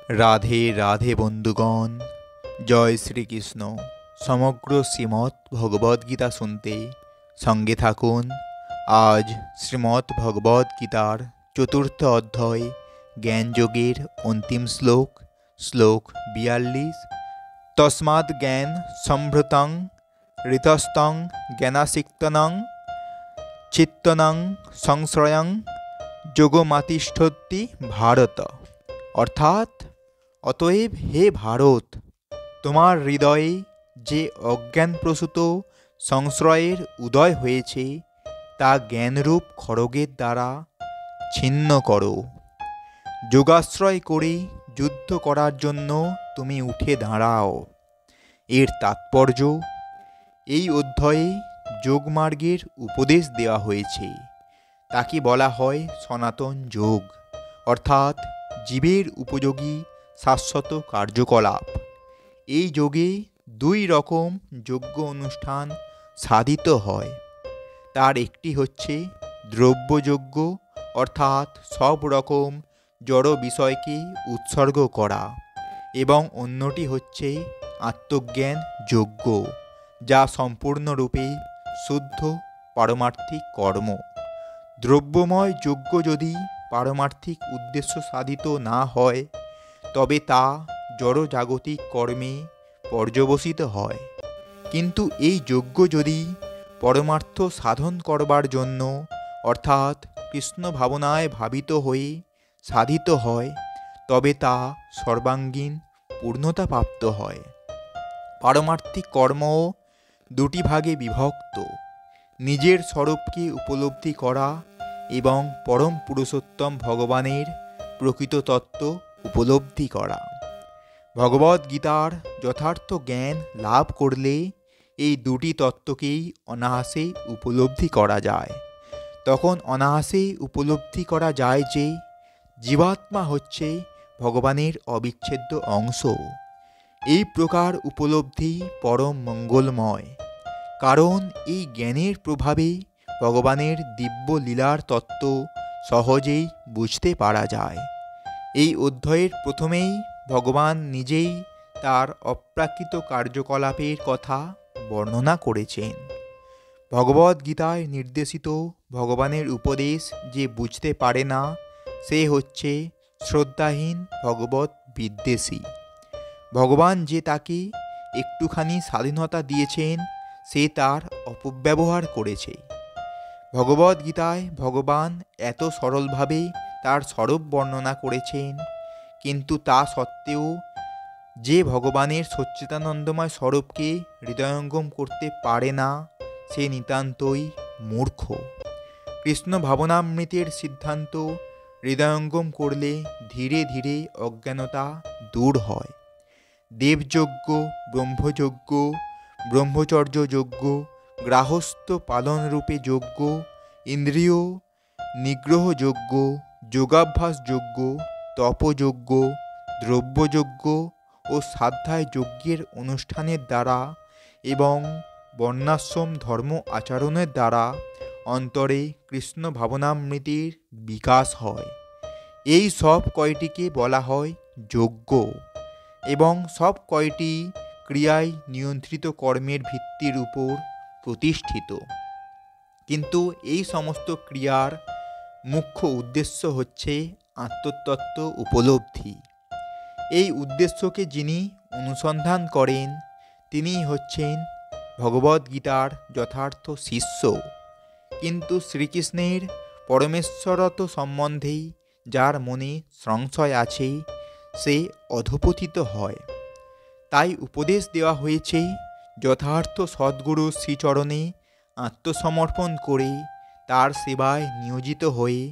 রাধে রাধে বন্ধুগণ, জয় শ্রীকৃষ্ণ। সমগ্র শ্রীমদ্ ভগবদ্গীতা শুনতে সঙ্গে থাকুন। আজ শ্রীমদ্ ভগবদ্গীতার চতুর্থ অধ্যায় জ্ঞানযোগের অন্তিম শ্লোক, শ্লোক 42। তস্মাৎ জ্ঞান সম্ভৃতং ঋতস্তং জ্ঞানাসিক্তনং চিত্তনং সংশ্রয়ং যোগমাতিষ্ঠতি ভারত। অর্থাৎ, অতএব হে ভারত, তোমার হৃদয়ে যে অজ্ঞানপ্রসূত সংশ্রয়ের উদয় হয়েছে তা জ্ঞানরূপ খড়গের দ্বারা ছিন্ন করো। যোগাশ্রয় করে যুদ্ধ করার জন্য তুমি উঠে দাঁড়াও। এর তাৎপর্য, এই অধ্যায়ে যোগমার্গের উপদেশ দেওয়া হয়েছে। তাকে বলা হয় সনাতন যোগ, অর্থাৎ জীবের উপযোগী শাশ্বত কার্যকলাপ। এই যোগে দুই রকম যজ্ঞ অনুষ্ঠান সাধিত হয়। তার একটি হচ্ছে দ্রব্যযজ্ঞ, অর্থাৎ সব রকম জড় বিষয়কে উৎসর্গ করা, এবং অন্যটি হচ্ছে আত্মজ্ঞান যজ্ঞ, যা সম্পূর্ণরূপে শুদ্ধ পারমার্থিক কর্ম। দ্রব্যময় যজ্ঞ যদি পারমার্থিক উদ্দেশ্য সাধিত না হয় তবে তা জড়জাগতিক কর্মে পর্যবসিত হয়। কিন্তু এই যজ্ঞ যদি পরমার্থ সাধন করবার জন্য, অর্থাৎ কৃষ্ণ ভাবনায় ভাবিত হয়ে সাধিত হয়, তবে তা সর্বাঙ্গীন পূর্ণতা প্রাপ্ত হয়। পারমার্থিক কর্মও দুটি ভাগে বিভক্ত: নিজের স্বরূপকে উপলব্ধি করা এবং পরম পুরুষোত্তম ভগবানের প্রকৃত তত্ত্ব উপলব্ধি করা। ভগবদ্গীতার যথার্থ জ্ঞান লাভ করলে এই দুটি তত্ত্বকেই অনায়াসে উপলব্ধি করা যায়। তখন অনায়াসে উপলব্ধি করা যায় যে জীবাত্মা হচ্ছে ভগবানের অবিচ্ছেদ্য অংশ। এই প্রকার উপলব্ধি পরম মঙ্গলময়, কারণ এই জ্ঞানের প্রভাবে ভগবানের দিব্য লীলার তত্ত্ব সহজেই বুঝতে পারা যায়। এই অধ্যায়ের প্রথমেই ভগবান নিজেই তার অপ্রাকৃত কার্যকলাপের কথা বর্ণনা করেছেন। ভগবদ্গীতায় নির্দেশিত ভগবানের উপদেশ যে বুঝতে পারে না, সে হচ্ছে শ্রদ্ধাহীন ভগবৎ বিদ্বেষী। ভগবান যে তাকে একটুখানি স্বাধীনতা দিয়েছেন, সে তার অপব্যবহার করেছে। ভগবদ্গীতায় ভগবান এত সরলভাবে তার স্বরূপ বর্ণনা করেছেন, কিন্তু তা সত্ত্বেও যে ভগবানের সচ্চিদানন্দময় স্বরূপকে হৃদয়ঙ্গম করতে পারে না, সে নিতান্তই মূর্খ। কৃষ্ণ ভাবনামৃতের সিদ্ধান্ত হৃদয়ঙ্গম করলে ধীরে ধীরে অজ্ঞানতা দূর হয়। দেবযজ্ঞ, ব্রহ্মযজ্ঞ, ব্রহ্মচর্য যজ্ঞ, গার্হস্থ্য পালনরূপে যজ্ঞ, ইন্দ্রিয় নিগ্রহ যজ্ঞ, যোগাভ্যাস যজ্ঞ, তপযজ্ঞ, দ্রব্যযজ্ঞ ও স্বাধ্যায় যজ্ঞের অনুষ্ঠানের দ্বারা এবং বর্ণাশ্রম ধর্ম আচরণের দ্বারা অন্তরে কৃষ্ণ ভাবনামৃতের বিকাশ হয়। এই সব কয়টিকে বলা হয় যজ্ঞ, এবং সব কয়টি ক্রিয়ায় নিয়ন্ত্রিত কর্মের ভিত্তির উপর প্রতিষ্ঠিত। কিন্তু এই সমস্ত ক্রিয়ার মুখ্য উদ্দেশ্য হচ্ছে আত্মতত্ত্ব উপলব্ধি। এই উদ্দেশ্যকে যিনি অনুসন্ধান করেন, তিনিই হচ্ছেন ভগবদ্গীতার যথার্থ শিষ্য। কিন্তু শ্রীকৃষ্ণের পরমেশ্বরত্ব সম্বন্ধে যার মনে সংশয় আছে, সে অধঃপতিত হয়। তাই উপদেশ দেওয়া হয়েছে, যথার্থ সদ্গুরু শ্রীচরণে আত্মসমর্পণ করে তার সেবায় নিয়োজিত হয়ে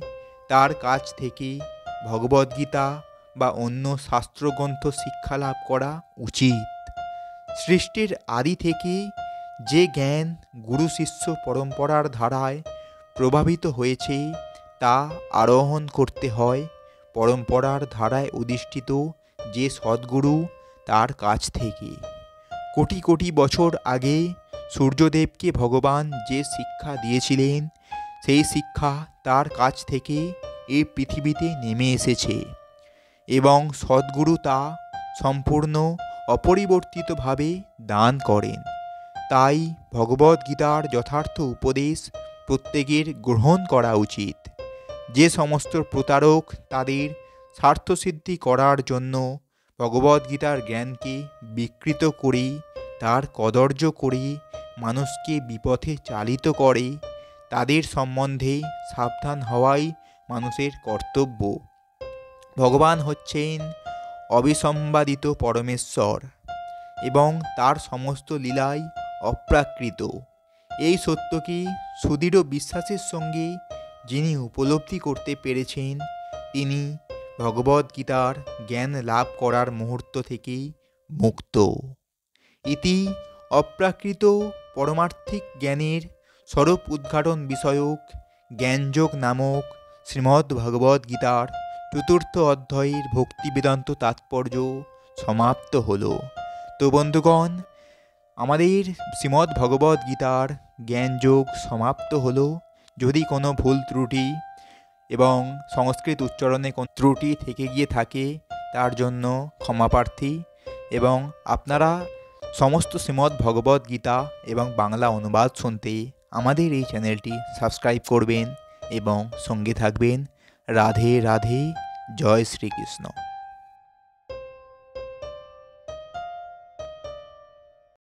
তার কাছ থেকে ভগবদ্গীতা বা অন্য শাস্ত্রগ্রন্থ শিক্ষা লাভ করা উচিত। সৃষ্টির আদি থেকে যে জ্ঞান গুরু শিষ্য পরম্পরার ধারায় প্রভাবিত হয়েছে, তা আরোহণ করতে হয় পরম্পরার ধারায় অধিষ্ঠিত যে সদ্গুরু, তার কাছ থেকে। কোটি কোটি বছর আগে সূর্যদেবকে ভগবান যে শিক্ষা দিয়েছিলেন, সেই শিক্ষা তার কাছ থেকে এই পৃথিবীতে নেমে এসেছে। এবং সদ্গুরু তা সম্পূর্ণ অপরিবর্তিতভাবে দান করেন। তাই ভগবদ্গীতার যথার্থ উপদেশ প্রত্যেকের গ্রহণ করা উচিত। যে সমস্ত প্রতারক তাদের স্বার্থসিদ্ধি করার জন্য ভগবদ্গীতার জ্ঞানকে বিকৃত করে, তার কদর্য করে মানুষকে বিপথে চালিত করে, তাদের সম্বন্ধে সাবধান হওয়াই মানুষের কর্তব্য। ভগবান হচ্ছেন অবিসম্বাদিত পরমেশ্বর এবং তার সমস্ত লীলাই অপ্রাকৃত। এই সত্যকে সুদৃঢ় বিশ্বাসের সঙ্গে যিনি উপলব্ধি করতে পেরেছেন, তিনি ভগবদ্গীতার জ্ঞান লাভ করার মুহূর্ত থেকেই মুক্ত। ইতি অপ্রাকৃত পরমার্থিক জ্ঞানের স্বরূপ উদ্ঘাটন বিষয়ক জ্ঞানযোগ নামক শ্রীমদ্ ভগবদ্গীতার চতুর্থ অধ্যায়ের ভক্তি বেদান্ত তাৎপর্য সমাপ্ত হল। তো বন্ধুগণ, আমাদের শ্রীমদ্ ভগবদ্গীতার জ্ঞানযোগ সমাপ্ত হলো। যদি কোনো ভুল ত্রুটি এবং সংস্কৃত উচ্চারণে কোনো ত্রুটি থেকে গিয়ে থাকে, তার জন্য ক্ষমাপ্রার্থী। এবং আপনারা সমস্ত শ্রীমদ্ ভগবদ্গীতা এবং বাংলা অনুবাদ শুনতে আমাদের এই চ্যানেলটি সাবস্ক্রাইব করবেন এবং সঙ্গে থাকবেন। রাধে রাধে, জয় শ্রীকৃষ্ণ।